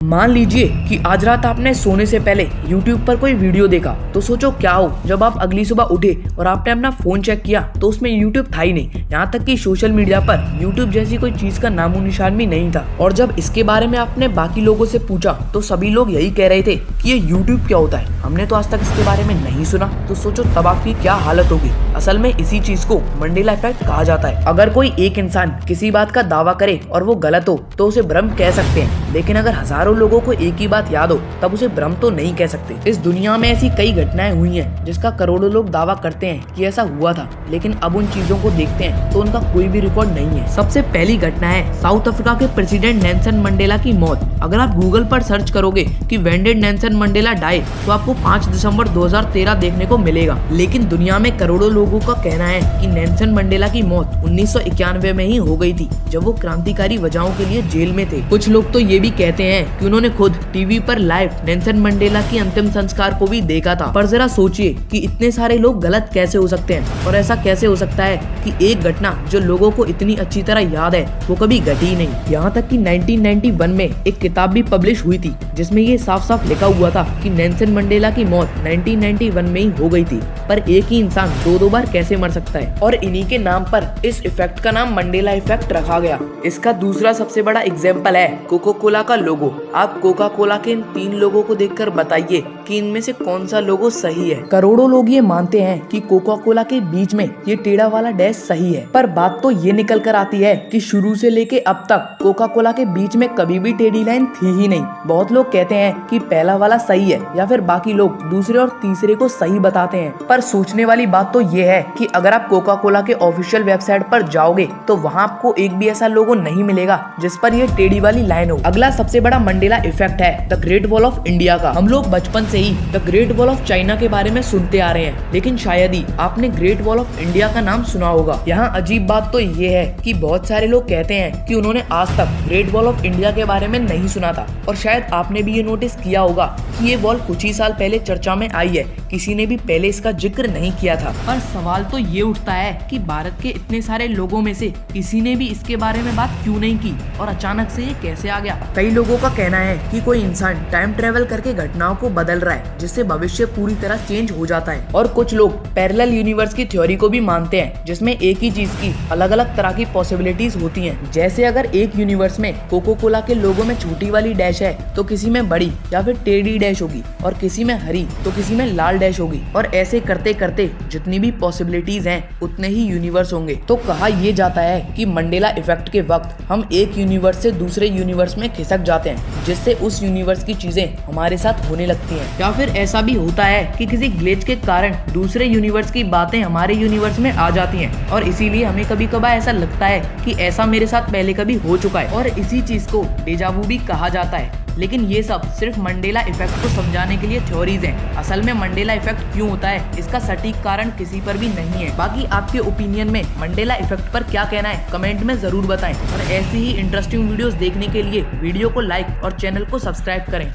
मान लीजिए कि आज रात आपने सोने से पहले YouTube पर कोई वीडियो देखा, तो सोचो क्या हो जब आप अगली सुबह उठे और आपने अपना फोन चेक किया तो उसमें YouTube था ही नहीं। यहाँ तक कि सोशल मीडिया पर YouTube जैसी कोई चीज का नामो निशान भी नहीं था। और जब इसके बारे में आपने बाकी लोगों से पूछा तो सभी लोग यही कह रहे थे कि ये YouTube क्या होता है, हमने तो आज तक इसके बारे में नहीं सुना। तो सोचो तब आपकी क्या हालत होगी। असल में इसी चीज को मंडेला इफेक्ट कहा जाता है। अगर कोई एक इंसान किसी बात का दावा करे और वो गलत हो तो उसे भ्रम कह सकते हैं, लेकिन अगर हजारों लोगों को एक ही बात याद हो तब उसे भ्रम तो नहीं कह सकते। इस दुनिया में ऐसी कई घटनाएं हुई हैं जिसका करोड़ों लोग दावा करते हैं कि ऐसा हुआ था, लेकिन अब उन चीजों को देखते हैं तो उनका कोई भी रिकॉर्ड नहीं है। सबसे पहली घटना है साउथ अफ्रीका के प्रेसिडेंट नेल्सन मंडेला की मौत। अगर आप गूगल पर सर्च करोगे कि when did Nelson Mandela die तो आपको 5 दिसंबर 2013 देखने को मिलेगा। लेकिन दुनिया में करोड़ों लोगों का कहना है कि नेल्सन मंडेला की मौत 1991 में ही हो गई थी, जब वो क्रांतिकारी वजहों के लिए जेल में थे। कुछ लोग तो ये भी कहते हैं कि उन्होंने खुद टीवी पर लाइव नेल्सन मंडेला की अंतिम संस्कार को भी देखा था। पर जरा सोचिए कि इतने सारे लोग गलत कैसे हो सकते हैं, और ऐसा कैसे हो सकता है कि एक घटना जो लोगों को इतनी अच्छी तरह याद है वो कभी घटी ही नहीं। यहाँ तक कि 1991 में एक किताब भी पब्लिश हुई थी जिसमें ये साफ साफ लिखा हुआ था कि नेल्सन मंडेला की मौत 1991 में ही हो गई थी। पर एक ही इंसान दो बार कैसे मर सकता है? और इन्हीं के नाम पर इस इफेक्ट का नाम मंडेला इफेक्ट रखा गया। इसका दूसरा सबसे बड़ा एग्जाम्पल है कोका कोला का लोगो। आप कोका कोला के इन 3 लोगों को देखकर बताइए कि इनमें से कौन सा लोगो सही है। करोड़ों लोग ये मानते हैं कि कोका कोला के बीच में ये टेढ़ा वाला डैश सही है, पर बात तो ये निकल कर आती है कि शुरू से लेके अब तक कोका कोला के बीच में कभी भी टेढ़ी लाइन थी ही नहीं। बहुत लोग कहते हैं कि पहला वाला सही है, या फिर बाकी लोग दूसरे और तीसरे को सही बताते हैं। पर सोचने वाली बात तो ये है कि अगर आप कोका कोला के ऑफिशियल वेबसाइट पर जाओगे तो वहाँ आपको एक भी ऐसा लोगो नहीं मिलेगा जिस पर ये टेढ़ी वाली लाइन हो। अगला सबसे बड़ा मंडेला इफेक्ट है the Great Wall of India का। हम लोग बचपन से ही the Great Wall of China के बारे में सुनते आ रहे हैं, लेकिन शायद ही आपने ग्रेट वॉल ऑफ इंडिया का नाम सुना होगा। यहाँ अजीब बात तो ये है कि बहुत सारे लोग कहते हैं कि उन्होंने आज तक ग्रेट वॉल ऑफ इंडिया के बारे में नहीं सुना था। और शायद आपने भी ये नोटिस किया होगा कि ये वॉल कुछ ही साल पहले चर्चा में आई है, किसी ने भी पहले इसका जिक्र नहीं किया था। पर सवाल तो ये उठता है कि भारत के इतने सारे लोगों में से किसी ने भी इसके बारे में बात क्यों नहीं की, और अचानक से ये कैसे आ गया? कई लोगों का कहना है कि कोई इंसान टाइम ट्रेवल करके घटनाओं को बदल रहा है, जिससे भविष्य पूरी तरह चेंज हो जाता है। और कुछ लोग पैरेलल यूनिवर्स की थ्योरी को भी मानते हैं, जिसमें एक ही चीज की अलग अलग तरह की पॉसिबिलिटीज होती हैं। जैसे अगर एक यूनिवर्स में कोका कोला के लोगो में छोटी वाली डैश है तो किसी में बड़ी या फिर टेढ़ी डैश होगी, और किसी में हरी तो किसी में लाल डैश होगी। और ऐसे करते करते जितनी भी पॉसिबिलिटीज हैं उतने ही यूनिवर्स होंगे। तो कहा यह जाता है कि मंडेला इफेक्ट के वक्त हम एक यूनिवर्स से दूसरे यूनिवर्स में खिसक जाते हैं, जिससे उस यूनिवर्स की चीजें हमारे साथ होने लगती हैं। या फिर ऐसा भी होता है कि किसी ग्लिच के कारण दूसरे यूनिवर्स की बातें हमारे यूनिवर्स में आ जाती हैं, और इसीलिए हमें कभी कभार ऐसा लगता है कि ऐसा मेरे साथ पहले कभी हो चुका है, और इसी चीज को डेजा वू भी कहा जाता है। लेकिन ये सब सिर्फ मंडेला इफेक्ट को समझाने के लिए थ्योरीज हैं। असल में मंडेला इफेक्ट क्यों होता है इसका सटीक कारण किसी पर भी नहीं है। बाकी आपके ओपिनियन में मंडेला इफेक्ट पर क्या कहना है कमेंट में जरूर बताएं, और ऐसी ही इंटरेस्टिंग वीडियोस देखने के लिए वीडियो को लाइक और चैनल को सब्सक्राइब करें।